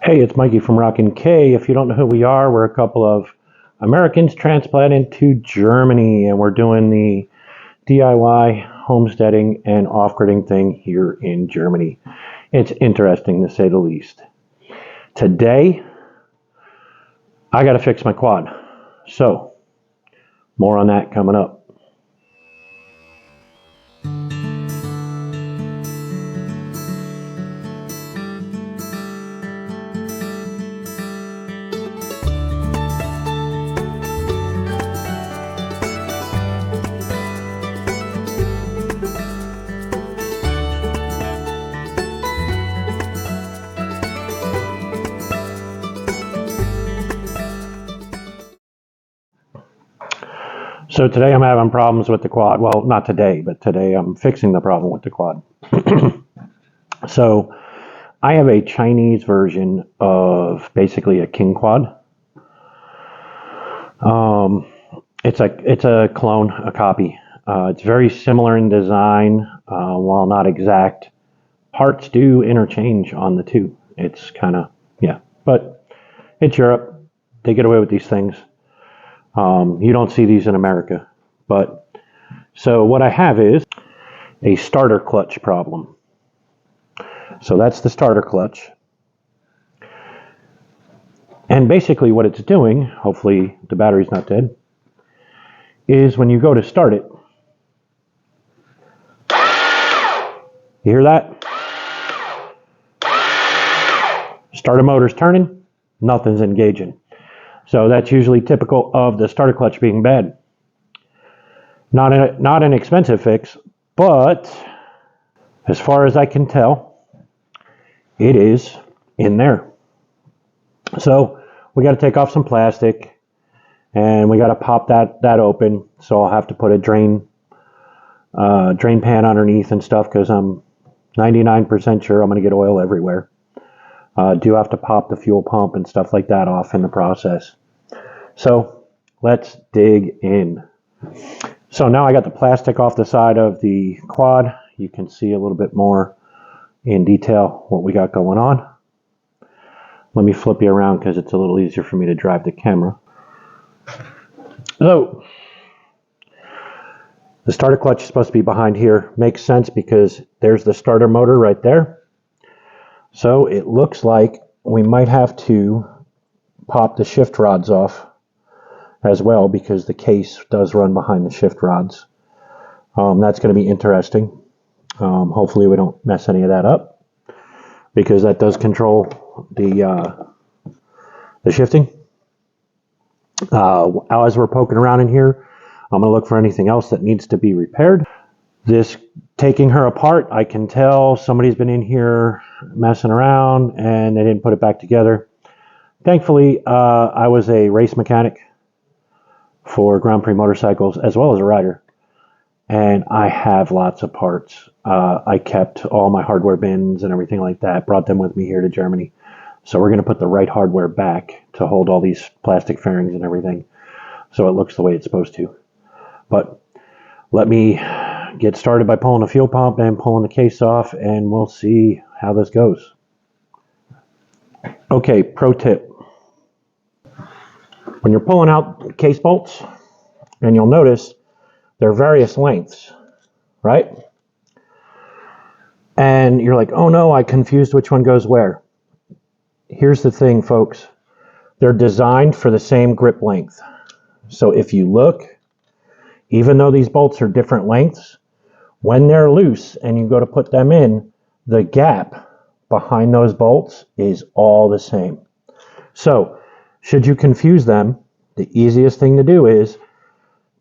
Hey, it's Mikey from Rockin' K. If you don't know who we are, we're a couple of Americans transplanted to Germany, and we're doing the DIY homesteading and off-gridding thing here in Germany. It's interesting to say the least. Today, I got to fix my quad. So, more on that coming up. So today I'm having problems with the quad. Well, not today, but today I'm fixing the problem with the quad. So I have a Chinese version of basically a King Quad. It's a clone, a copy. It's very similar in design, while not exact. Parts do interchange on the two. It's kind of, yeah, but it's Europe. They get away with these things. You don't see these in America. But so what I have is a starter clutch problem. So that's the starter clutch. And basically what it's doing, hopefully the battery's not dead, is when you go to start it, you hear that? Starter motor's turning, nothing's engaging. So that's usually typical of the starter clutch being bad. Not an expensive fix, but as far as I can tell, it is in there. So we got to take off some plastic and we got to pop that open. So I'll have to put a drain pan underneath and stuff because I'm 99% sure I'm going to get oil everywhere. Do have to pop the fuel pump and stuff like that off in the process. So let's dig in. So now I got the plastic off the side of the quad. You can see a little bit more in detail what we got going on. Let me flip you around because it's a little easier for me to drive the camera. So the starter clutch is supposed to be behind here. Makes sense because there's the starter motor right there. So it looks like we might have to pop the shift rods off as well because the case does run behind the shift rods. That's going to be interesting. Hopefully we don't mess any of that up because that does control the shifting. As we're poking around in here, I'm going to look for anything else that needs to be repaired. This taking her apart, I can tell somebody's been in here messing around and they didn't put it back together. Thankfully, I was a race mechanic for Grand Prix motorcycles as well as a rider. And I have lots of parts. I kept all my hardware bins and everything like that, brought them with me here to Germany. So we're going to put the right hardware back to hold all these plastic fairings and everything so it looks the way it's supposed to. But let me get started by pulling the fuel pump and pulling the case off, and we'll see how this goes. Okay, pro tip. When you're pulling out case bolts, and you'll notice there are various lengths, right? And you're like, oh no, I confused which one goes where. Here's the thing, folks. They're designed for the same grip length. So if you look, even though these bolts are different lengths, when they're loose and you go to put them in, the gap behind those bolts is all the same. So should you confuse them, the easiest thing to do is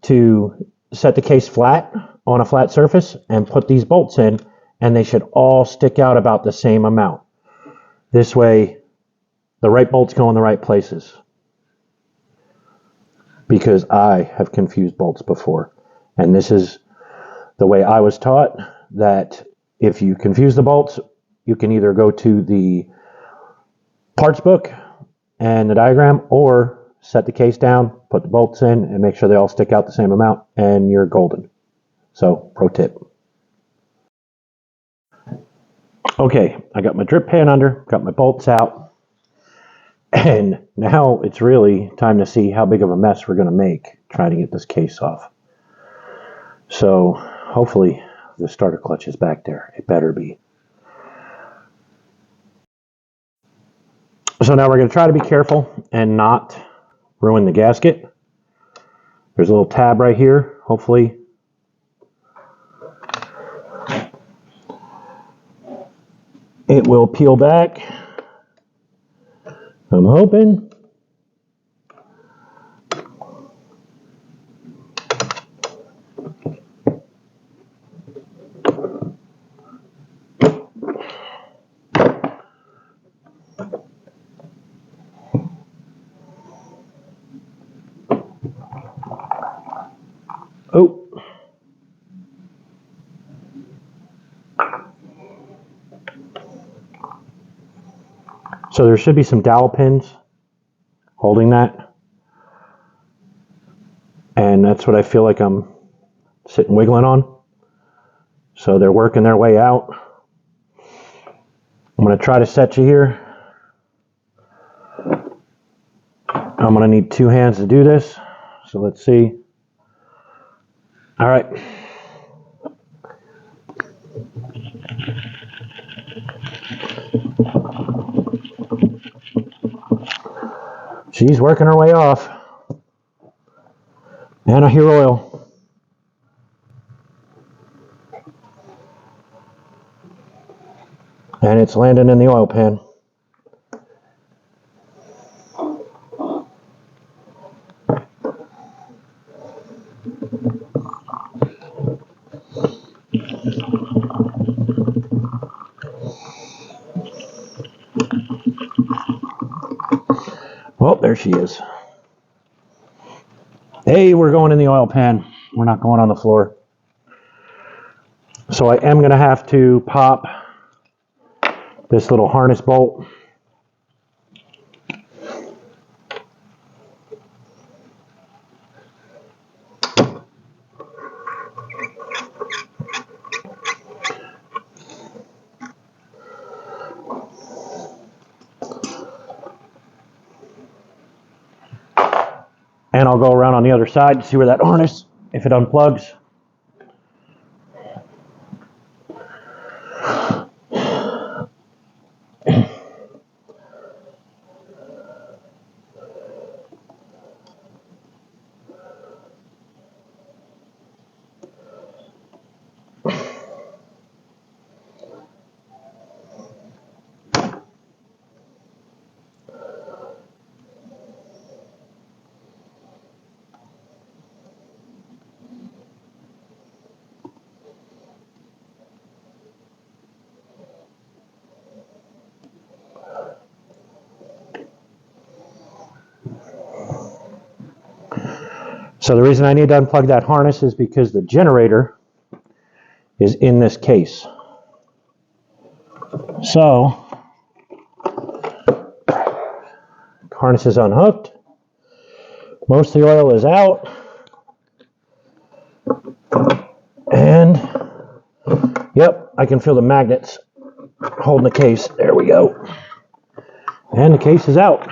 to set the case flat on a flat surface and put these bolts in, and they should all stick out about the same amount. This way, the right bolts go in the right places. Because I have confused bolts before. And this is the way I was taught, that if you confuse the bolts, you can either go to the parts book and the diagram, or set the case down, put the bolts in, and make sure they all stick out the same amount, and you're golden. So, pro tip. Okay, I got my drip pan under, got my bolts out. And now it's really time to see how big of a mess we're going to make trying to get this case off. So hopefully the starter clutch is back there. It better be. So now we're going to try to be careful and not ruin the gasket. There's a little tab right here. Hopefully it will peel back. I'm hoping. Oh. So there should be some dowel pins holding that. And that's what I feel like I'm sitting wiggling on. So they're working their way out. I'm going to try to set you here. I'm going to need 2 hands to do this. So let's see. All right. She's working her way off. And I hear oil. And it's landing in the oil pan. Oh, there she is. Hey, we're going in the oil pan. We're not going on the floor. So I am going to have to pop this little harness bolt. And I'll go around on the other side to see where that harness, if it unplugs. So the reason I need to unplug that harness is because the generator is in this case. So, harness is unhooked. Most of the oil is out. And, yep, I can feel the magnets holding the case. There we go. And the case is out.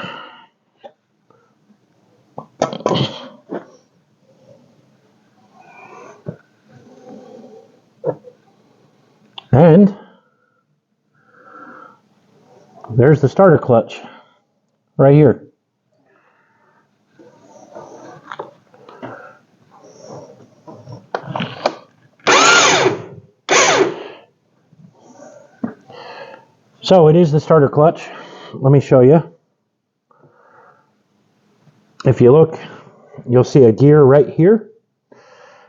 And there's the starter clutch right here. So it is the starter clutch. Let me show you. If you look, you'll see a gear right here.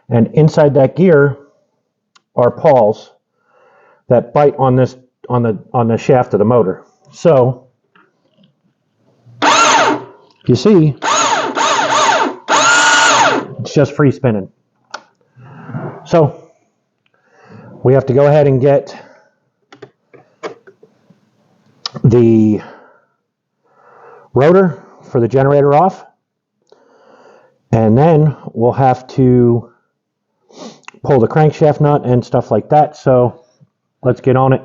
And inside that gear are pawls that bite on this on the shaft of the motor. So you see, it's just free spinning. So we have to go ahead and get the rotor for the generator off, and then we'll have to pull the crankshaft nut and stuff like that. So let's get on it.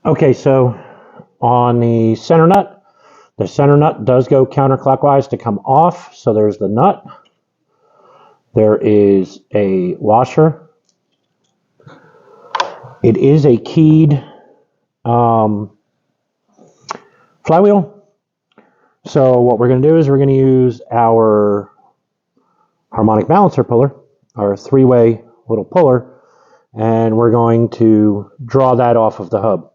Okay, so on the center nut, The center nut does go counterclockwise to come off, so there's the nut. There is a washer. It is a keyed flywheel. So what we're going to do is we're going to use our harmonic balancer puller, our three-way little puller, and we're going to draw that off of the hub.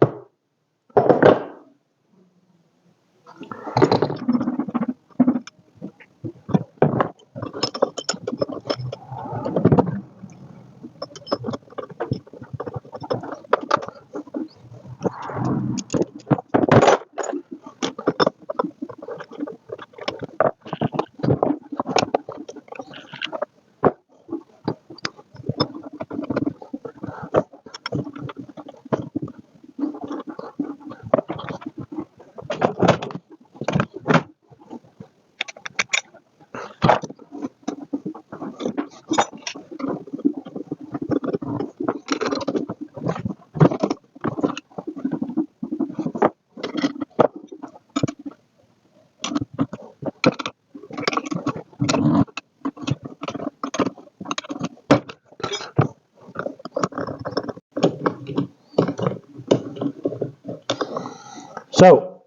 So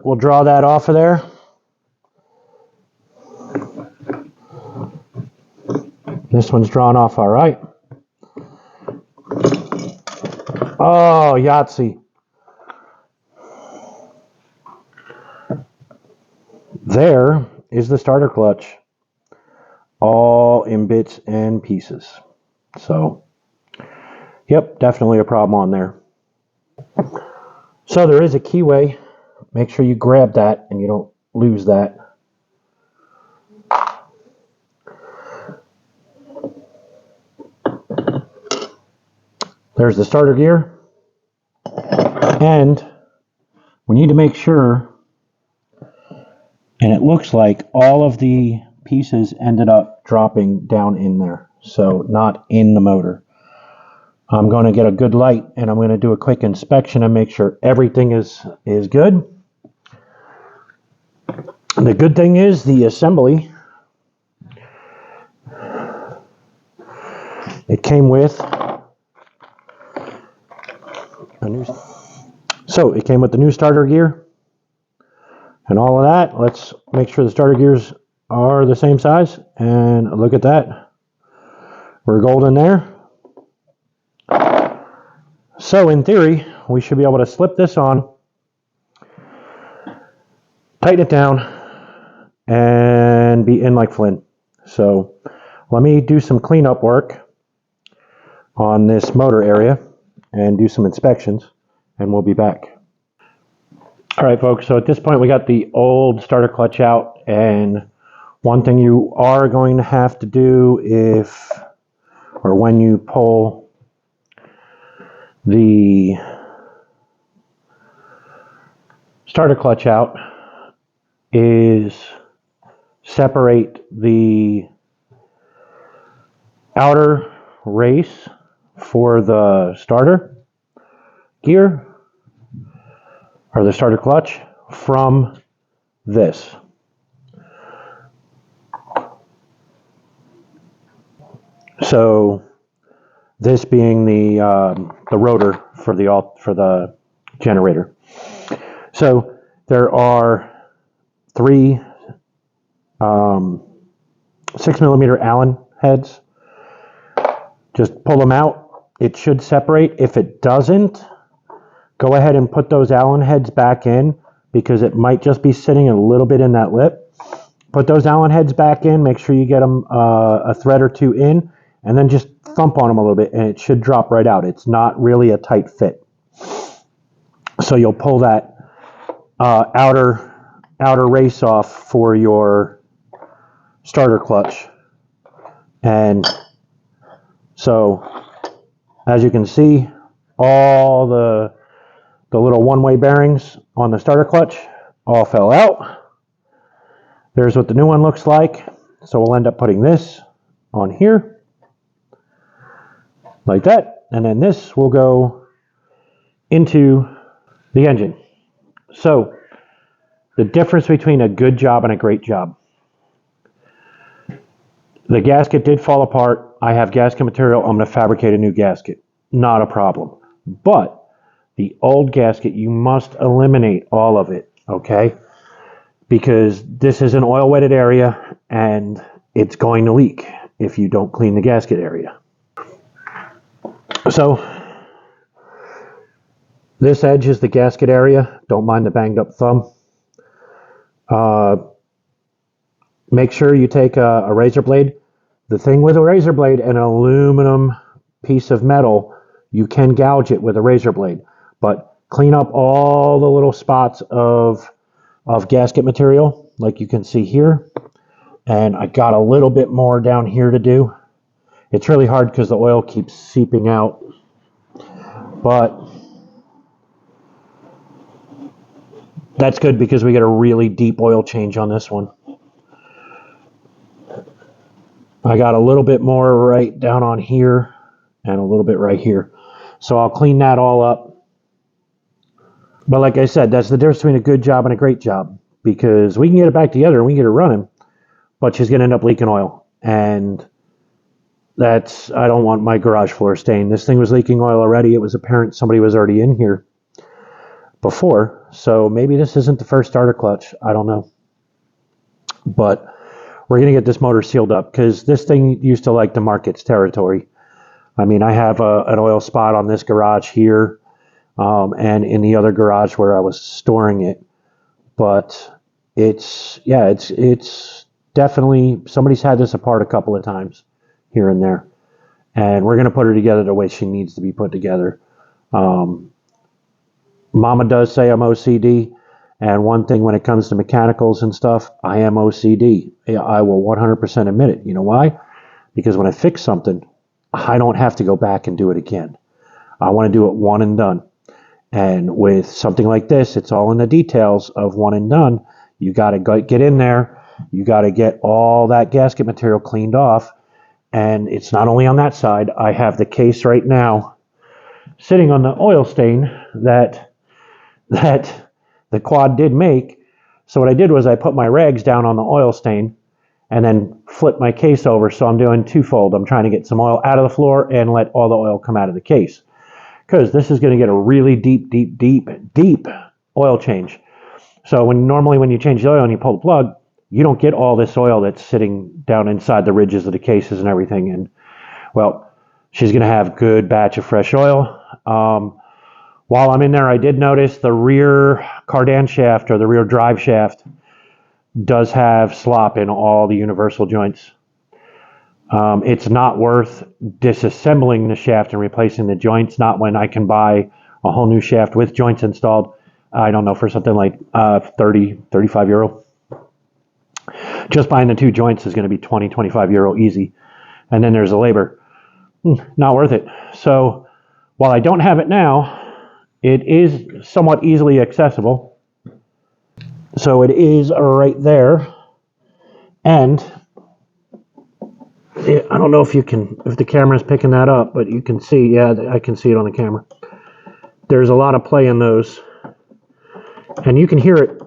we'll draw that off of there. This one's drawn off all right. Oh, Yahtzee. There is the starter clutch, all in bits and pieces. So, yep, definitely a problem on there. So there is a keyway. Make sure you grab that and you don't lose that. There's the starter gear. And we need to make sure, and it looks like all of the pieces ended up dropping down in there. So not in the motor. I'm going to get a good light and I'm going to do a quick inspection and make sure everything is good. And the good thing is the assembly, it came with a new, so it came with the new starter gear and all of that. Let's make sure the starter gears are the same size, and look at that, we're golden there. So in theory, we should be able to slip this on, tighten it down, and be in like Flynn. So let me do some cleanup work on this motor area and do some inspections, and we'll be back. All right, folks, so at this point we got the old starter clutch out, and one thing you are going to have to do when you pull the starter clutch out is separate the outer race for the starter gear or the starter clutch from this. So this being the rotor for the generator. So there are three 6mm Allen heads. Just pull them out. It should separate. If it doesn't, go ahead and put those Allen heads back in, because it might just be sitting a little bit in that lip. Put those Allen heads back in. Make sure you get them a thread or two in, and then just thump on them a little bit, and it should drop right out. It's not really a tight fit. So you'll pull that outer race off for your starter clutch. And so as you can see, all the little one-way bearings on the starter clutch all fell out. There's what the new one looks like. So we'll end up putting this on here like that, and then this will go into the engine. So The difference between a good job and a great job. The gasket did fall apart. I have gasket material. I'm going to fabricate a new gasket. Not a problem. But the old gasket, you must eliminate all of it, okay? Because this is an oil wetted area and it's going to leak if you don't clean the gasket area. So this edge is the gasket area. Don't mind the banged up thumb. Make sure you take a razor blade. The thing with a razor blade and an aluminum piece of metal, you can gouge it with a razor blade, but clean up all the little spots of gasket material like you can see here. And I got a little bit more down here to do. It's really hard because the oil keeps seeping out, but that's good because we get a really deep oil change on this one. I got a little bit more right down on here and a little bit right here. So I'll clean that all up. But like I said, that's the difference between a good job and a great job, because we can get it back together and we can get it running, but she's going to end up leaking oil. And I don't want my garage floor stained. This thing was leaking oil already. It was apparent somebody was already in here before. So maybe this isn't the first starter clutch. I don't know. But we're going to get this motor sealed up because this thing used to like to mark its territory. I mean, I have an oil spot on this garage here and in the other garage where I was storing it. But it's definitely, somebody's had this apart a couple of times here and there. And we're going to put her together the way she needs to be put together. Mama does say I'm OCD. And one thing when it comes to mechanicals and stuff, I am OCD. I will 100% admit it. You know why? Because when I fix something, I don't have to go back and do it again. I want to do it one and done. And with something like this, it's all in the details of one and done. You got to get in there. You got to get all that gasket material cleaned off. And it's not only on that side. I have the case right now sitting on the oil stain that the quad did make. So what I did was I put my rags down on the oil stain and then flip my case over. So I'm doing twofold. I'm trying to get some oil out of the floor and let all the oil come out of the case, because this is going to get a really deep oil change. So normally when you change the oil and you pull the plug, you don't get all this oil that's sitting down inside the ridges of the cases and everything. And well, she's going to have a good batch of fresh oil. While I'm in there, I did notice the rear cardan shaft, or the rear drive shaft, does have slop in all the universal joints. It's not worth disassembling the shaft and replacing the joints, not when I can buy a whole new shaft with joints installed, I don't know, for something like 30, 35 euro. Just buying the two joints is going to be 20, 25 euro easy. And then there's the labor. Not worth it. So while I don't have it now, it is somewhat easily accessible. So it is right there. And I don't know if the camera's picking that up, but you can see, yeah, I can see it on the camera. There's a lot of play in those. And you can hear it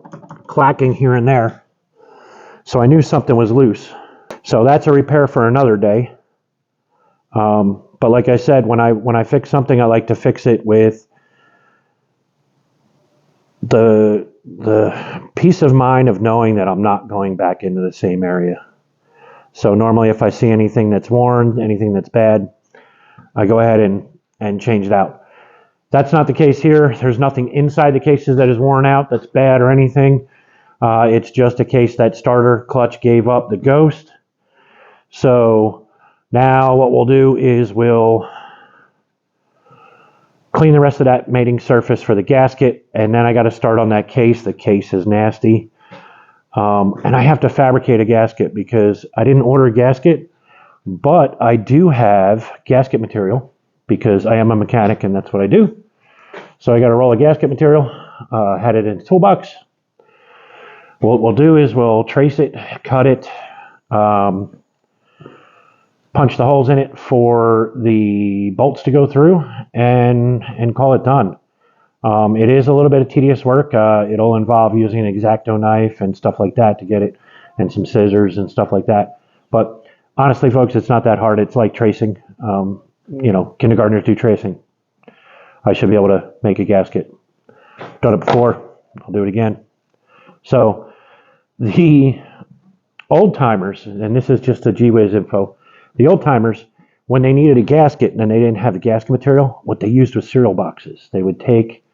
clacking here and there. So I knew something was loose. So that's a repair for another day. But like I said, when I fix something, I like to fix it with the peace of mind of knowing that I'm not going back into the same area. So normally if I see anything that's worn, anything that's bad, I go ahead and change it out. That's not the case here. There's nothing inside the cases that is worn out, that's bad or anything. It's just a case that starter clutch gave up the ghost. So now what we'll do is we'll clean the rest of that mating surface for the gasket, and then I got to start on that case. The case is nasty. And I have to fabricate a gasket because I didn't order a gasket, but I do have gasket material because I am a mechanic and that's what I do. So I got a roll of gasket material, had it in the toolbox. What we'll do is we'll trace it, cut it, punch the holes in it for the bolts to go through, and call it done. It is a little bit of tedious work. It'll involve using an X-Acto knife and stuff like that to get it, and some scissors and stuff like that. But honestly, folks, it's not that hard. It's like tracing. Kindergartners do tracing. I should be able to make a gasket. Done it before. I'll do it again. So the old timers, and this is just a G-Wiz info, the old timers, when they needed a gasket and they didn't have the gasket material, what they used was cereal boxes. They would take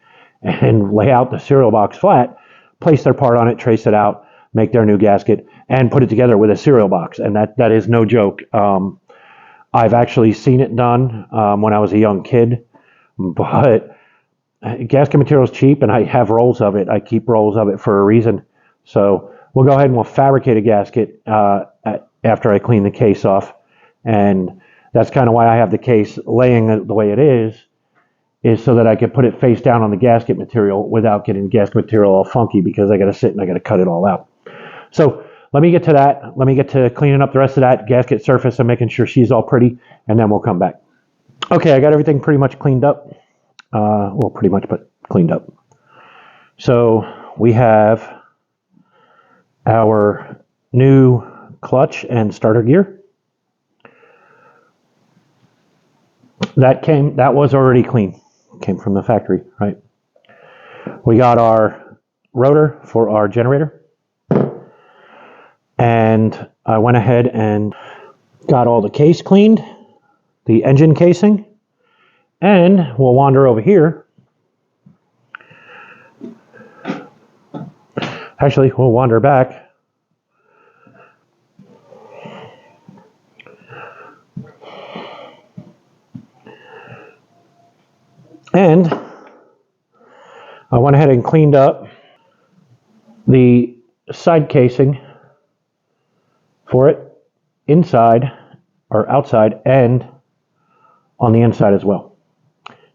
and lay out the cereal box flat, place their part on it, trace it out, make their new gasket, and put it together with a cereal box. And that is no joke. I've actually seen it done when I was a young kid, but gasket material is cheap, and I have rolls of it. I keep rolls of it for a reason. So we'll go ahead and we'll fabricate a gasket after I clean the case off. And that's kind of why I have the case laying the way it is so that I can put it face down on the gasket material without getting the gasket material all funky, because I got to sit and I got to cut it all out. So let me get to that. Let me get to cleaning up the rest of that gasket surface and making sure she's all pretty, and then we'll come back. Okay, I got everything pretty much cleaned up. Well, pretty much, but cleaned up. So we have our new clutch and starter gear. That was already clean. Came from the factory, right? We got our rotor for our generator. And I went ahead and got all the case cleaned, the engine casing, and we'll wander over here. Actually, we'll wander back. And I went ahead and cleaned up the side casing for it, inside or outside and on the inside as well.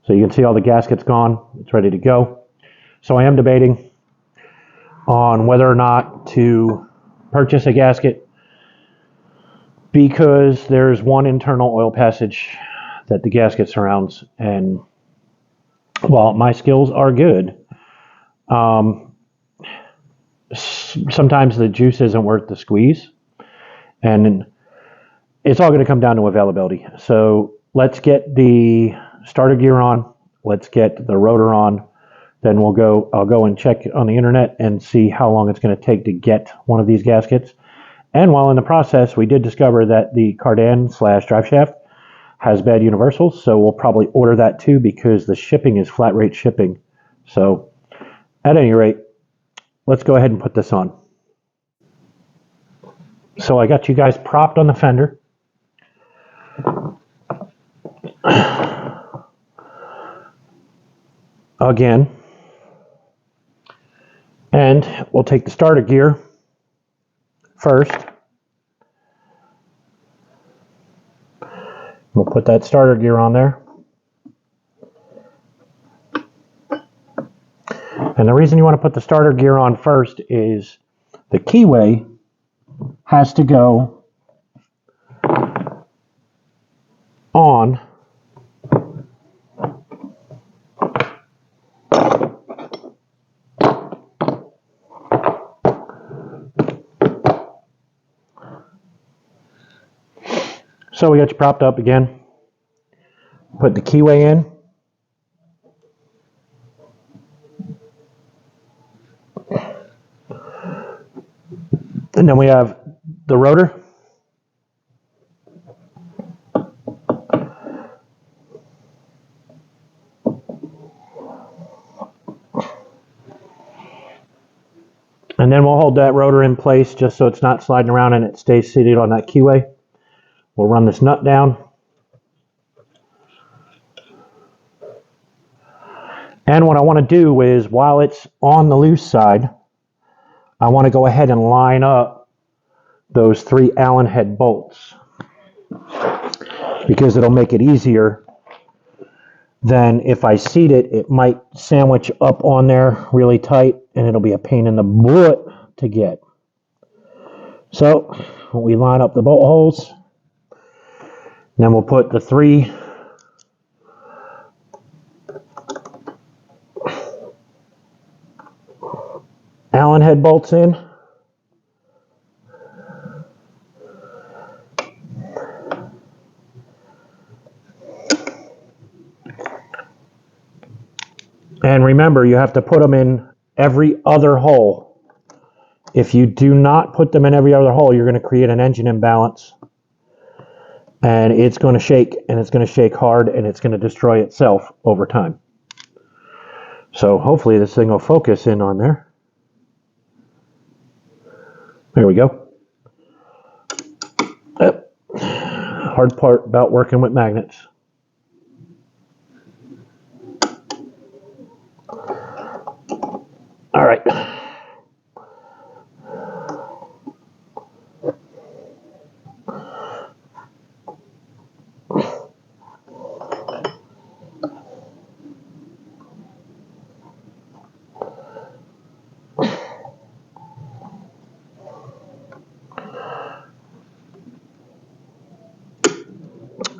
So you can see all the gaskets gone. It's ready to go. So I am debating on whether or not to purchase a gasket, because there's one internal oil passage that the gasket surrounds, and while my skills are good, sometimes the juice isn't worth the squeeze, and it's all going to come down to availability. So let's get the starter gear on, let's get the rotor on, then I'll go and check on the internet and see how long it's going to take to get one of these gaskets. And while in the process, we did discover that the cardan/drive shaft has bad universals, so we'll probably order that too, because the shipping is flat rate shipping. So at any rate, let's go ahead and put this on. So I got you guys propped on the fender. Again. And we'll take the starter gear first. We'll put that starter gear on there. And the reason you want to put the starter gear on first is the keyway has to go on So we got you propped up again. Put the keyway in. And then we have the rotor. And then we'll hold that rotor in place just so it's not sliding around and it stays seated on that keyway. We'll run this nut down. And what I want to do is, while it's on the loose side, I want to go ahead and line up those 3 Allen head bolts, because it'll make it easier than if I seat it. It might sandwich up on there really tight and it'll be a pain in the butt to get. So we line up the bolt holes, then we'll put the 3 Allen head bolts in. And remember, you have to put them in every other hole. If you do not put them in every other hole, you're going to create an engine imbalance. And it's going to shake, and it's going to shake hard, and it's going to destroy itself over time. So hopefully this thing will focus in on there. There we go. Yep. Hard part about working with magnets. All right.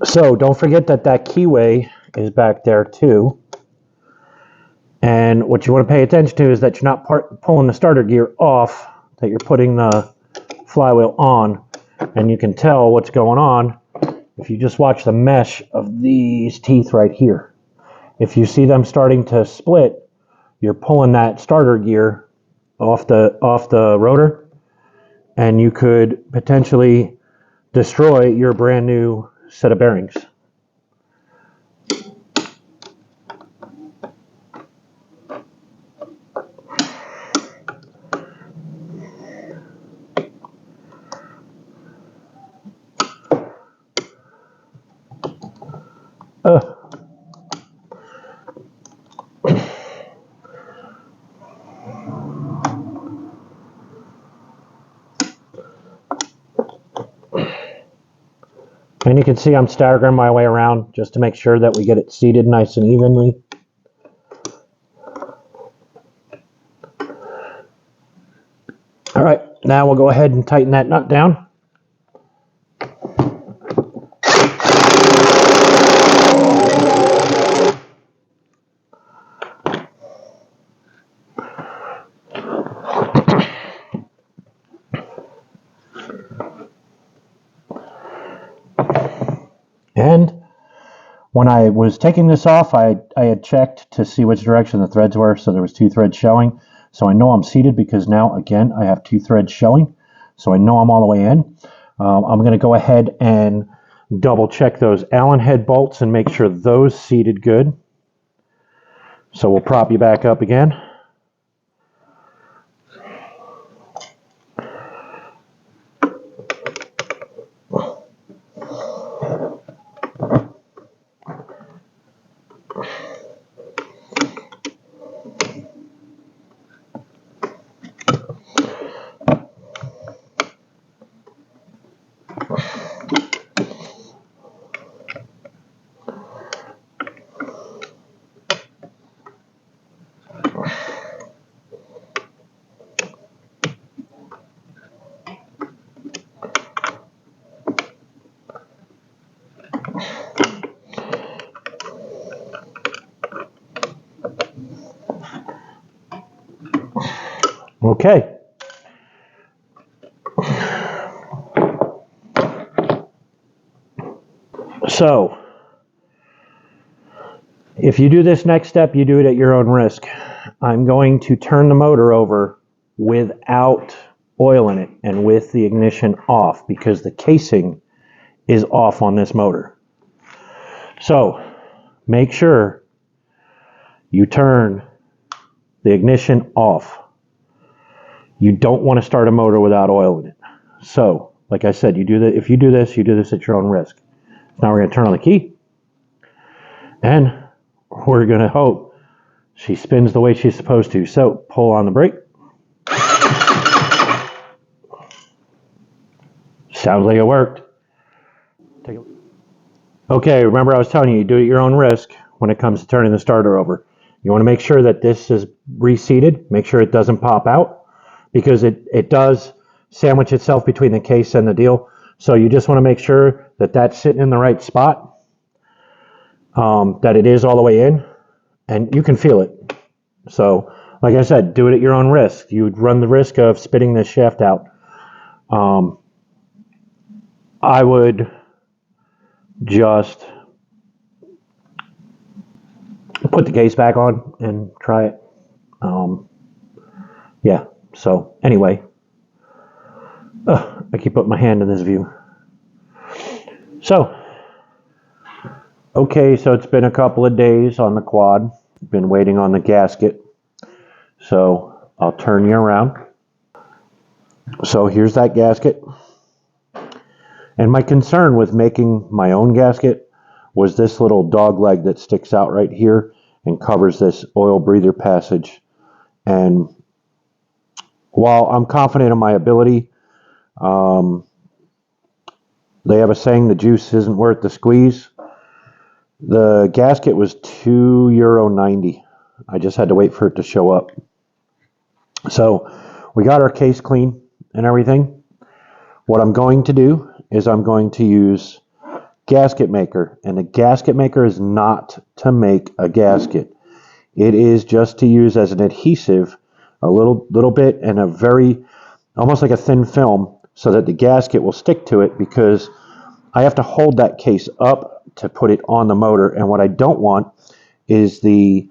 So don't forget that keyway is back there too. And what you want to pay attention to is that you're not pulling the starter gear off, that you're putting the flywheel on. And you can tell what's going on if you just watch the mesh of these teeth right here. If you see them starting to split, you're pulling that starter gear off the rotor, and you could potentially destroy your brand new set of bearings. And you can see I'm staggering my way around just to make sure that we get it seated nice and evenly. All right, now we'll go ahead and tighten that nut down. And when I was taking this off, I had checked to see which direction the threads were, so there was 2 threads showing. So I know I'm seated because now, again, I have 2 threads showing. So I know I'm all the way in. I'm going to go ahead and double check those Allen head bolts and make sure those seated good. So we'll prop you back up again. Okay. So, if you do this next step, you do it at your own risk. I'm going to turn the motor over without oil in it and with the ignition off because the casing is off on this motor. So, make sure you turn the ignition off. You don't want to start a motor without oil in it. So, like I said, if you do this at your own risk. Now we're going to turn on the key, and we're going to hope she spins the way she's supposed to. So, pull on the brake. Sounds like it worked. Okay, remember I was telling you, do it at your own risk when it comes to turning the starter over. You want to make sure that this is reseated. Make sure it doesn't pop out, because it does sandwich itself between the case and the deal. So you just want to make sure that that's sitting in the right spot, that it is all the way in, and you can feel it. So like I said, do it at your own risk. You would run the risk of spitting this shaft out. I would just put the case back on and try it. Yeah, so anyway, I keep putting my hand in this view. So, okay, so it's been a couple of days on the quad. Been waiting on the gasket. So I'll turn you around. So here's that gasket. And my concern with making my own gasket was this little dog leg that sticks out right here and covers this oil breather passage. And while I'm confident in my ability, they have a saying, the juice isn't worth the squeeze. The gasket was €2.90. I just had to wait for it to show up. So we got our case clean and everything. What I'm going to do is I'm going to use gasket maker. And the gasket maker is not to make a gasket. It is just to use as an adhesive, a little bit, and a very, almost like a thin film, so that the gasket will stick to it, because I have to hold that case up to put it on the motor, and what I don't want is the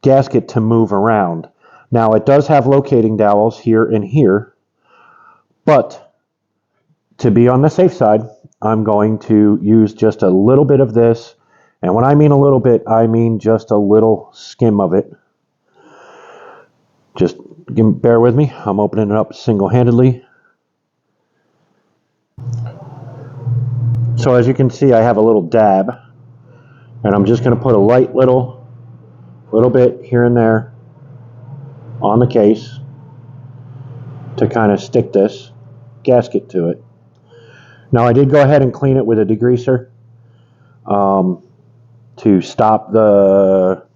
gasket to move around. Now, it does have locating dowels here and here, but to be on the safe side, I'm going to use just a little bit of this, and when I mean a little bit, I mean just a little skim of it. Just bear with me. I'm opening it up single-handedly. So as you can see, I have a little dab, and I'm just going to put a light little bit here and there on the case to kind of stick this gasket to it. Now, I did go ahead and clean it with a degreaser to stop to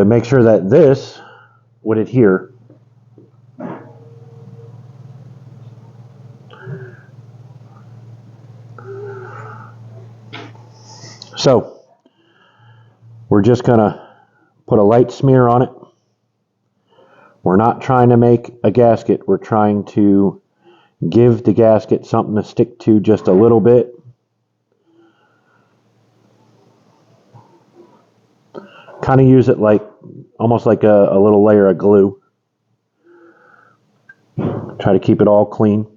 make sure that this would adhere. So we're just going to put a light smear on it. We're not trying to make a gasket. We're trying to give the gasket something to stick to just a little bit. Kind of use it like, almost like a little layer of glue. Try to keep it all clean.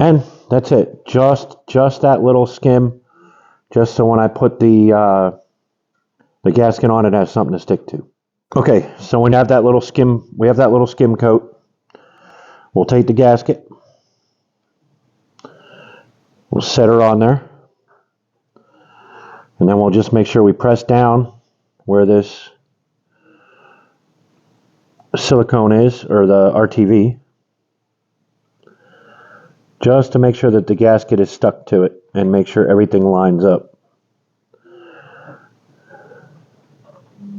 And that's it. Just that little skim, just so when I put the gasket on, it has something to stick to. Okay, so we have that little skim. We have that little skim coat. We'll take the gasket. We'll set her on there, and then we'll just make sure we press down where this silicone is, or the RTV, just to make sure that the gasket is stuck to it and make sure everything lines up.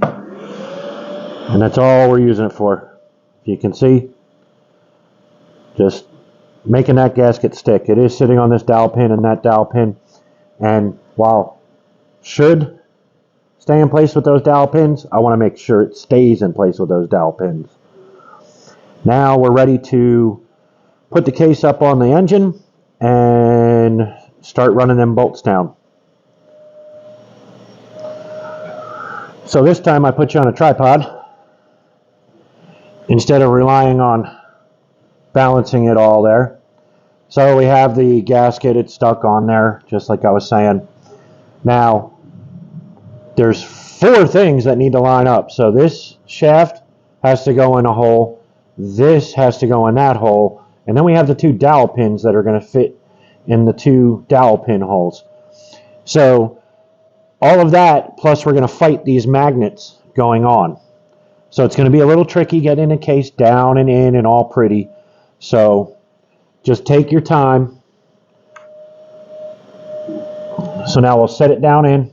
And that's all we're using it for. If you can see, just making that gasket stick. It is sitting on this dowel pin and that dowel pin, and while should stay in place with those dowel pins, I want to make sure it stays in place with those dowel pins. Now we're ready to put the case up on the engine and start running them bolts down. So this time I put you on a tripod instead of relying on balancing it all there. So we have the gasket, it's stuck on there, just like I was saying. Now, there's 4 things that need to line up. So this shaft has to go in a hole, this has to go in that hole, and then we have the 2 dowel pins that are going to fit in the 2 dowel pin holes. So all of that, plus we're going to fight these magnets going on. So it's going to be a little tricky getting a case down and in and all pretty. So just take your time. So now we'll set it down in.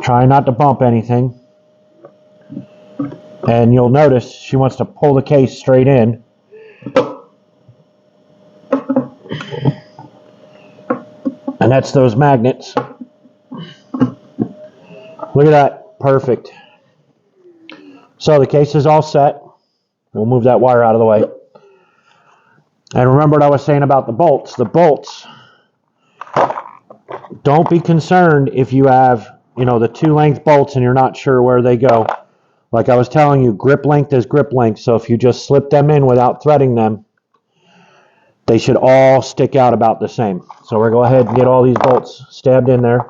Try not to bump anything. And you'll notice she wants to pull the case straight in. And that's those magnets. Look at that. Perfect. So the case is all set. We'll move that wire out of the way. And remember what I was saying about the bolts. The bolts, don't be concerned if you have, the 2-length bolts and you're not sure where they go. Like I was telling you, grip length is grip length. So if you just slip them in without threading them, they should all stick out about the same. So we're going to go ahead and get all these bolts stabbed in there.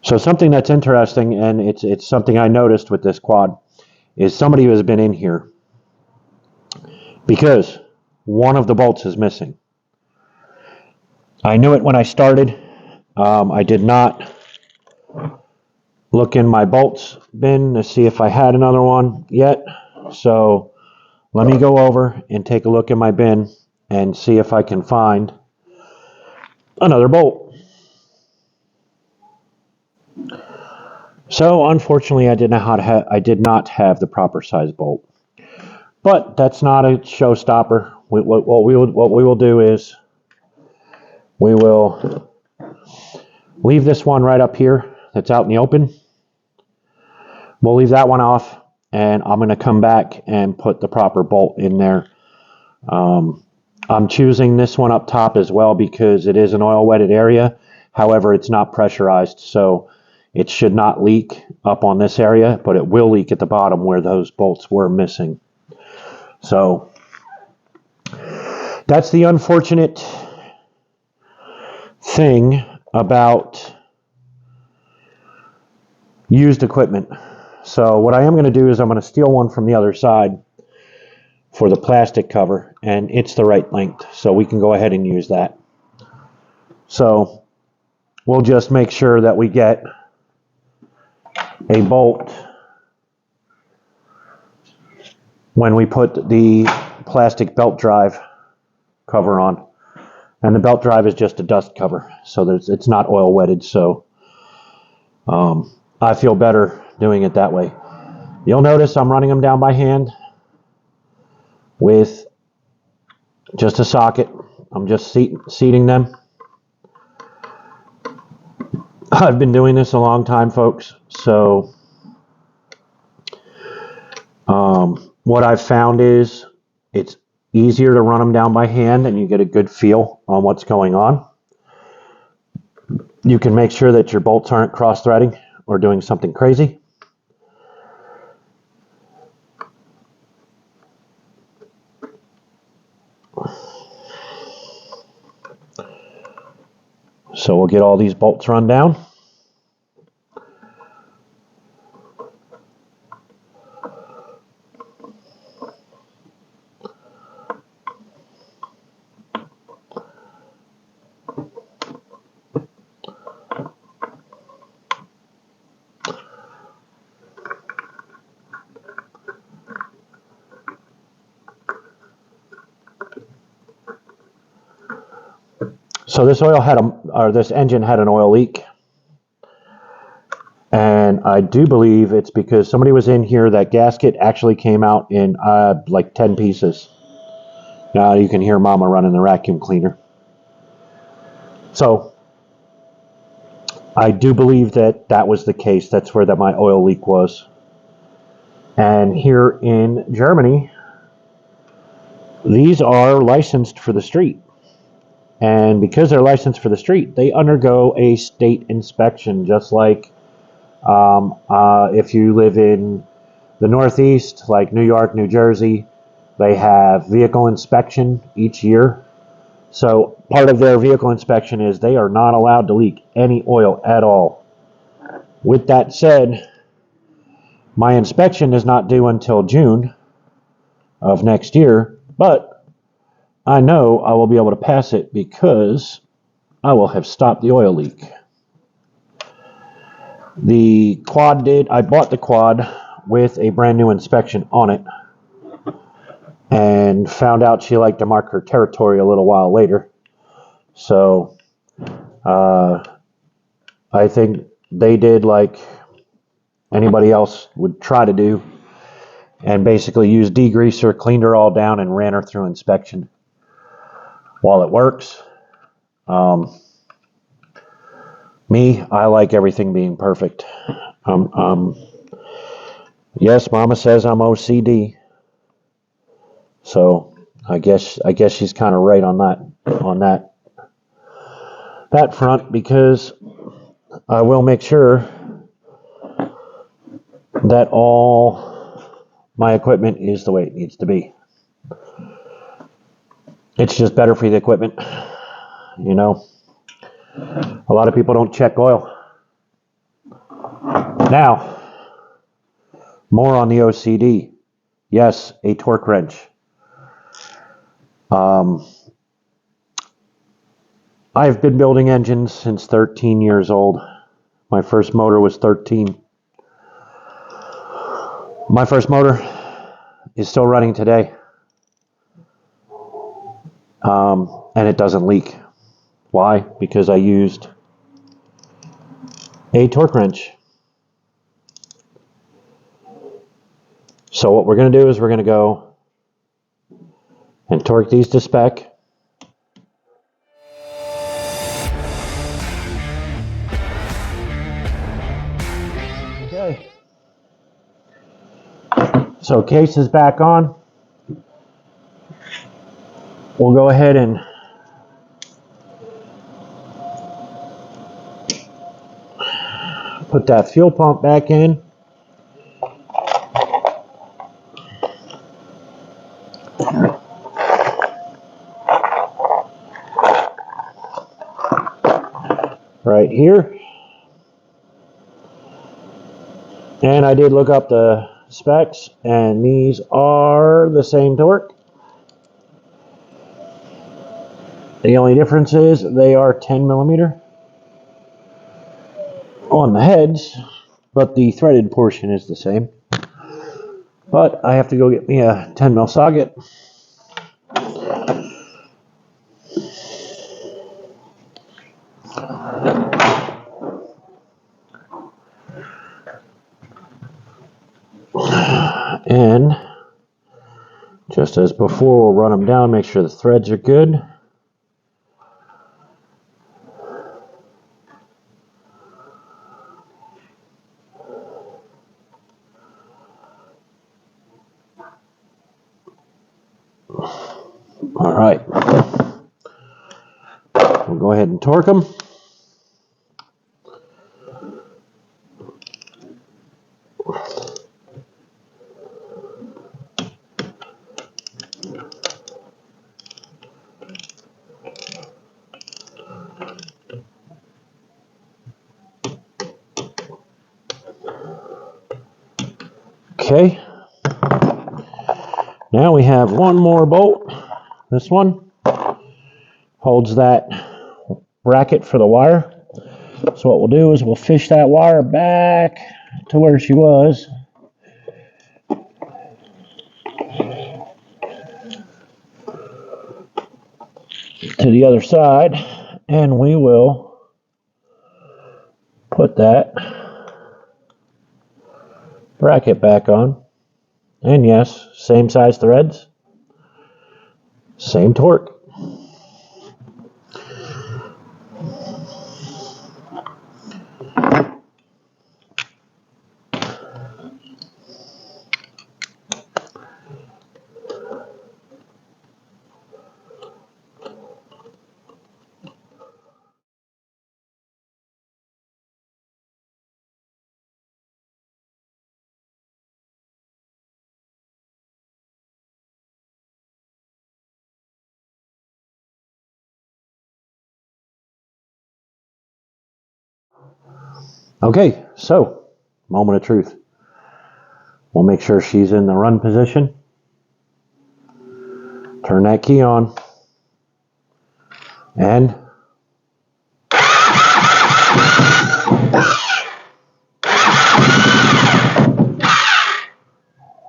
So something that's interesting, and it's something I noticed with this quad, is somebody who has been in here because one of the bolts is missing. I knew it when I started. I did not look in my bolts bin to see if I had another one yet. So let me go over and take a look in my bin and see if I can find another bolt. So unfortunately, I did not have the proper size bolt, but that's not a showstopper. What we will do is we will leave this one right up here that's out in the open. We'll leave that one off, and I'm going to come back and put the proper bolt in there. I'm choosing this one up top as well because it is an oil wetted area. However, it's not pressurized, so it should not leak up on this area, but it will leak at the bottom where those bolts were missing. So that's the unfortunate thing about used equipment. So what I am going to do is I'm going to steal one from the other side for the plastic cover, and it's the right length, so we can go ahead and use that. So we'll just make sure that we get a bolt when we put the plastic belt drive cover on, and the belt drive is just a dust cover, so it's not oil wetted. So I feel better doing it that way. You'll notice I'm running them down by hand with just a socket. I'm just seating them. I've been doing this a long time, folks. So what I've found is it's easier to run them down by hand and you get a good feel on what's going on. You can make sure that your bolts aren't cross-threading or doing something crazy. So we'll get all these bolts run down. So this engine had an oil leak, and I do believe it's because somebody was in here. That gasket actually came out in like 10 pieces. Now you can hear Mama running the vacuum cleaner. So I do believe that was the case. That's where my oil leak was. And here in Germany, these are licensed for the street. And because they're licensed for the street, they undergo a state inspection, just like if you live in the Northeast, like New York, New Jersey, they have vehicle inspection each year. So part of their vehicle inspection is they are not allowed to leak any oil at all. With that said, my inspection is not due until June, of next year, but I know I will be able to pass it because I will have stopped the oil leak. The quad I bought the quad with a brand new inspection on it and found out she liked to mark her territory a little while later. So I think they did like anybody else would try to do and basically used degreaser, cleaned her all down, and ran her through inspection. While it works, me, I like everything being perfect. Yes, Mama says I'm OCD, so I guess she's kind of right on that front, because I will make sure that all my equipment is the way it needs to be. It's just better for the equipment, you know. A lot of people don't check oil. Now, more on the OCD. Yes, a torque wrench. I've been building engines since 13 years old. My first motor was 13. My first motor is still running today. And it doesn't leak. Why? Because I used a torque wrench. So what we're going to do is we're going to go and torque these to spec. Okay. So case is back on. We'll go ahead and put that fuel pump back in. Right here. And I did look up the specs, and these are the same torque. The only difference is they are 10 millimeter on the heads, but the threaded portion is the same. But I have to go get me a 10 mil socket. And just as before, we'll run them down, make sure the threads are good. All right. We'll go ahead and torque them. Okay. Now we have one more bolt. This one holds that bracket for the wire. So what we'll do is we'll fish that wire back to where she was. To the other side, and we will put that bracket back on. And yes, same size threads, same torque. Okay, so moment of truth. We'll make sure she's in the run position. Turn that key on. And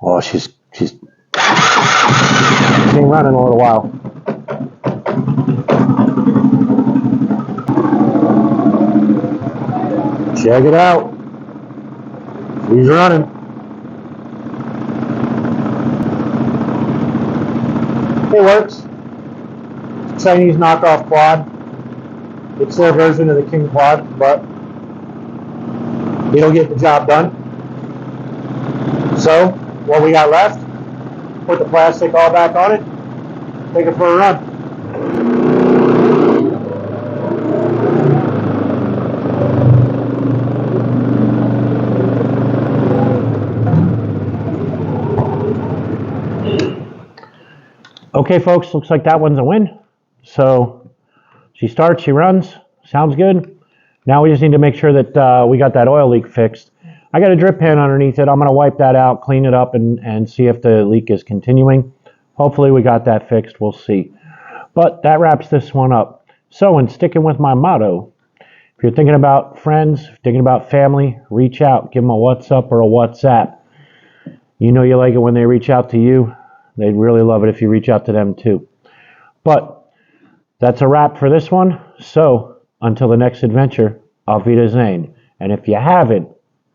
oh, she's been running a little while. Check it out. She's running. It works. It's a Chinese knockoff quad. It's their version of the King Quad, but it'll get the job done. So, what we got left, put the plastic all back on it, take it for a run. Okay, folks, looks like that one's a win. So she starts, she runs, sounds good. Now we just need to make sure that we got that oil leak fixed. I got a drip pan underneath it. I'm going to wipe that out, clean it up, and see if the leak is continuing. Hopefully we got that fixed. We'll see. But that wraps this one up. So in sticking with my motto, if you're thinking about friends, thinking about family, reach out. Give them a WhatsApp or a WhatsApp. You know you like it when they reach out to you. They'd really love it if you reach out to them too. But that's a wrap for this one. So until the next adventure, auf Wiedersehen. And if you haven't,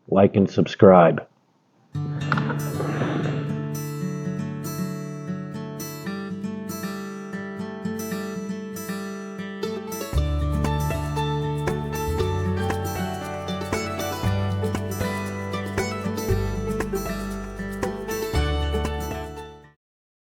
like and subscribe.